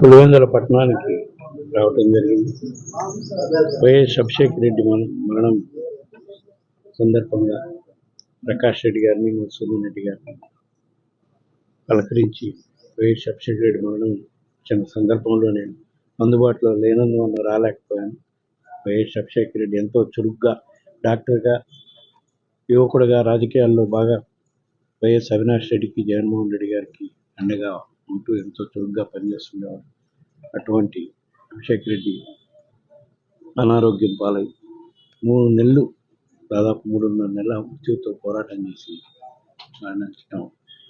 పులివెందుల పట్టణానికి రావటం జరిగింది. వైఎస్ అభిషేక్ రెడ్డి మరణం సందర్భంగా ప్రకాష్ రెడ్డి గారిని, మధుసూదన్ రెడ్డి గారిని పలకరించి వైఎస్ అభిషేక్ రెడ్డి మరణం చిన్న సందర్భంలో నేను అందుబాటులో లేనందువల్ల రాలేకపోయాను. వైఎస్ అభిషేక్ రెడ్డి ఎంతో చురుగ్గా డాక్టర్గా, యువకుడుగా రాజకీయాల్లో బాగా వైఎస్ అవినాష్ రెడ్డికి, జగన్మోహన్ రెడ్డి గారికి అండగా ఉంటూ ఎంతో చురుగ్గా పనిచేస్తుండేవాడు. అటువంటి అభిషేక్ రెడ్డి అనారోగ్యం పాలై 3 నెలలు, దాదాపు 3.5 నెలల మృత్యువుతో పోరాటం చేసి మరణించడం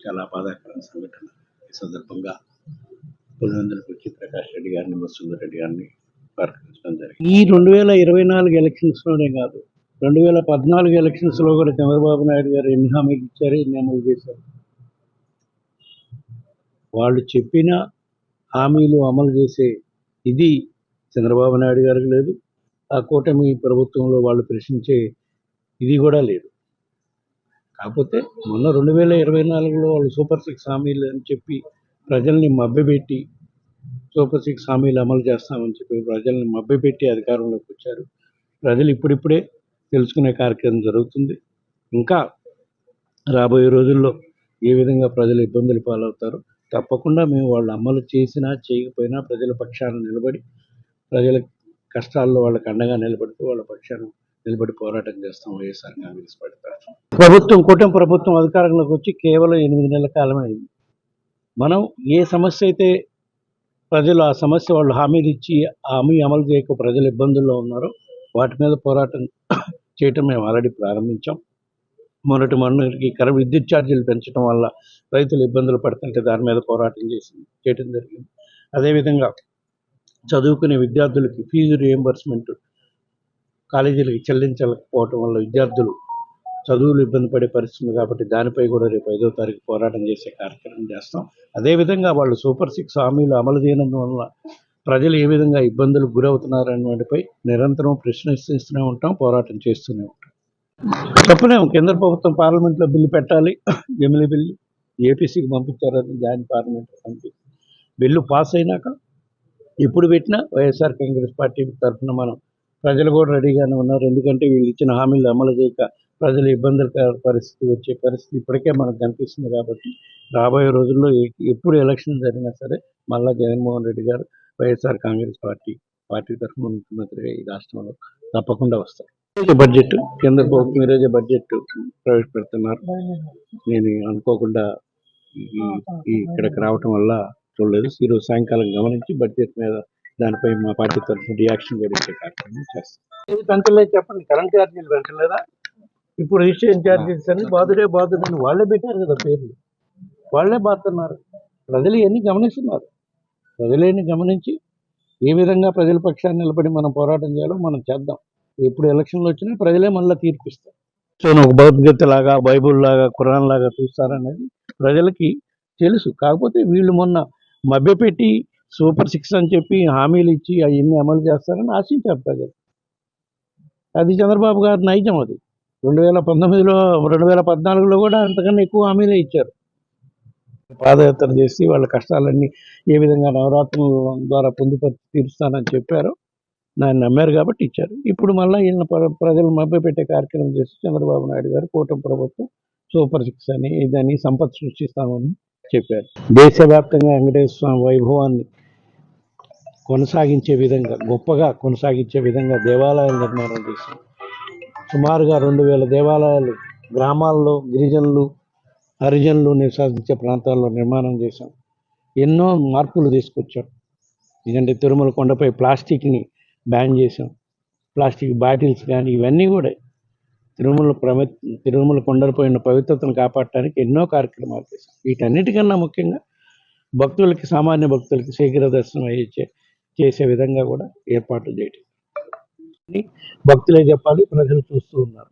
చాలా బాధాకరమైన సంఘటన. ఈ సందర్భంగా పులివెందులకు వచ్చి ప్రకాష్ రెడ్డి గారిని, మధుసూదన్ రెడ్డి గారిని పలకరించడం జరిగింది. ఈ 2024 ఎలక్షన్స్లోనే కాదు, 2014 ఎలక్షన్స్లో కూడా చంద్రబాబు నాయుడు గారు ఎన్ని హామీలు ఇచ్చారు, ఎన్ని అమలు చేశారు. వాళ్ళు చెప్పిన హామీలు అమలు చేసే ఇది చంద్రబాబు నాయుడు గారికి లేదు. ఆ కూటమి ప్రభుత్వంలో వాళ్ళు ప్రశ్నించే ఇది కూడా లేదు. కాకపోతే మొన్న 2024లో వాళ్ళు సూపర్ 6 హామీలు అని చెప్పి ప్రజల్ని మభ్యపెట్టి, సూపర్ 6 హామీలు అమలు చేస్తామని చెప్పి ప్రజల్ని మభ్యపెట్టి అధికారంలోకి వచ్చారు. ప్రజలు ఇప్పుడిప్పుడే తెలుసుకునే కార్యక్రమం జరుగుతుంది. ఇంకా రాబోయే రోజుల్లో ఏ విధంగా ప్రజలు ఇబ్బందులు పాలవుతారో తప్పకుండా మేము వాళ్ళు అమలు చేసినా చేయకపోయినా ప్రజల పక్షాన నిలబడి, ప్రజల కష్టాల్లో వాళ్ళకి అండగా నిలబడుతూ వాళ్ళ పక్షాన నిలబడి పోరాటం చేస్తాం. వైఎస్ఆర్ కాంగ్రెస్ పార్టీ ప్రభుత్వం, కూటమి ప్రభుత్వం అధికారంలోకి వచ్చి కేవలం 8 నెలల కాలం అయింది. మనం ఏ సమస్య అయితే ప్రజలు ఆ సమస్య వాళ్ళు హామీలు ఇచ్చి హామీ అమలు చేయక ప్రజలు ఇబ్బందుల్లో ఉన్నారో వాటి మీద పోరాటం చేయటం మేము ఆల్రెడీ ప్రారంభించాం. మొన్నటికి విద్యుత్ ఛార్జీలు పెంచడం వల్ల రైతులు ఇబ్బందులు పడుతుంటే దాని మీద పోరాటం చేయడం జరిగింది. అదేవిధంగా చదువుకునే విద్యార్థులకి ఫీజు రియంబర్స్మెంట్ కాలేజీలకి చెల్లించకపోవటం వల్ల విద్యార్థులు చదువులు ఇబ్బంది పడే పరిస్థితుంది. కాబట్టి దానిపై కూడా రేపు 5వ తారీఖు పోరాటం చేసే కార్యక్రమం చేస్తాం. అదేవిధంగా వాళ్ళు సూపర్ 6 హామీలు అమలు చేయనందువల్ల ప్రజలు ఏ విధంగా ఇబ్బందులకు గురవుతున్నారనే వాటిపై నిరంతరం ప్రశ్నిస్తూనే ఉంటాం, పోరాటం చేస్తూనే ఉంటాం. తప్పలేము, కేంద్ర ప్రభుత్వం పార్లమెంట్లో బిల్లు పెట్టాలి. జమిలీ బిల్లు ఏపీసీకి పంపించారు, అది joint parliamentary committee. Bill pass అయినాక ఇప్పుడు పెట్టినా వైఎస్ఆర్ కాంగ్రెస్ పార్టీ తరఫున మనం ప్రజలు కూడా రెడీగానే ఉన్నారు. ఎందుకంటే వీళ్ళు ఇచ్చిన హామీలు అమలు చేయక ప్రజలు ఇబ్బందుల పరిస్థితి వచ్చే పరిస్థితి ఇప్పటికే మనకు కనిపిస్తుంది. కాబట్టి రాబోయే రోజుల్లో ఎప్పుడు ఎలక్షన్ జరిగినా సరే మళ్ళా జగన్మోహన్ రెడ్డి గారు వైఎస్ఆర్ కాంగ్రెస్ పార్టీ తరఫున ముఖ్యమంత్రిగా ఈ రాష్ట్రంలో తప్పకుండా వస్తారు. బడ్జెట్ కేంద్ర ప్రభుత్వం ఈరోజే బడ్జెట్ ప్రవేశపెడుతున్నారు. నేను అనుకోకుండా ఇక్కడికి రావటం వల్ల చూడలేదు. ఈరోజు సాయంకాలం గమనించి బడ్జెట్ మీద దానిపై మా పార్టీ తరఫున రియాక్షన్ కూడా ఇచ్చే కార్యక్రమం చేస్తాం. ఇది పెంచలేదు చెప్పండి, కరెంట్ ఛార్జీలు పెంచలేదా? ఇప్పుడు రిజిస్ట్రేషన్ ఛార్జెస్ అని బాధుడే వాళ్ళే పెట్టారు కదా పేర్లు, వాళ్ళే బాధుతున్నారు. ప్రజలు ఇవన్నీ గమనిస్తున్నారు. ప్రజలేని గమనించి ఏ విధంగా ప్రజల పక్షాన్ని నిలబడి మనం పోరాటం చేయాలో మనం చేద్దాం. ఎప్పుడు ఎలక్షన్లు వచ్చినా ప్రజలే మళ్ళీ తీర్పిస్తారు. సో ఒక భగవద్గీత లాగా, బైబుల్ లాగా, ఖురాన్ లాగా చూస్తారనేది ప్రజలకి తెలుసు. కాకపోతే వీళ్ళు మొన్న మభ్యపెట్టి సూపర్ 6 అని చెప్పి హామీలు ఇచ్చి అవన్నీ అమలు చేస్తారని ఆశించారు ప్రజలు. అది చంద్రబాబు గారి నైజం. అది 2019లో 2014లో కూడా అంతకన్నా ఎక్కువ హామీలే ఇచ్చారు. పాదయాత్ర చేసి వాళ్ళ కష్టాలన్నీ ఏ విధంగా నవరాత్రుల ద్వారా పొందుపరిచి తీరుస్తానని చెప్పారో దాన్ని నమ్మారు కాబట్టి ఇచ్చారు. ఇప్పుడు మళ్ళీ ఈయన ప్రజలు మభ్యపెట్టే కార్యక్రమం చేసి చంద్రబాబు నాయుడు గారు కూటమి ప్రభుత్వం సూపర్ 6 అని ఇదని సంపద సృష్టిస్తామని చెప్పారు. దేశవ్యాప్తంగా వెంకటేశ్వర స్వామి వైభవాన్ని కొనసాగించే విధంగా, గొప్పగా కొనసాగించే విధంగా దేవాలయాలు నిర్మాణం చేశాం. సుమారుగా 2000 దేవాలయాలు గ్రామాల్లో గిరిజనులు, హరిజనులు నివసించే ప్రాంతాల్లో నిర్మాణం చేశాం. ఎన్నో మార్పులు తీసుకొచ్చాం. ఎందుకంటే తిరుమల కొండపై ప్లాస్టిక్ని బ్యాన్ చేసాం. ప్లాస్టిక్ బాటిల్స్ కానీ ఇవన్నీ కూడా తిరుమల కొండలపైన పవిత్రతను కాపాడటానికి ఎన్నో కార్యక్రమాలు చేశాం. వీటన్నిటికన్నా ముఖ్యంగా భక్తులకి, సామాన్య భక్తులకి శీఘ్ర దర్శనం చేసే విధంగా కూడా ఏర్పాట్లు చేయటం. భక్తులే చెప్పాలి, ప్రజలు చూస్తూ ఉన్నారు.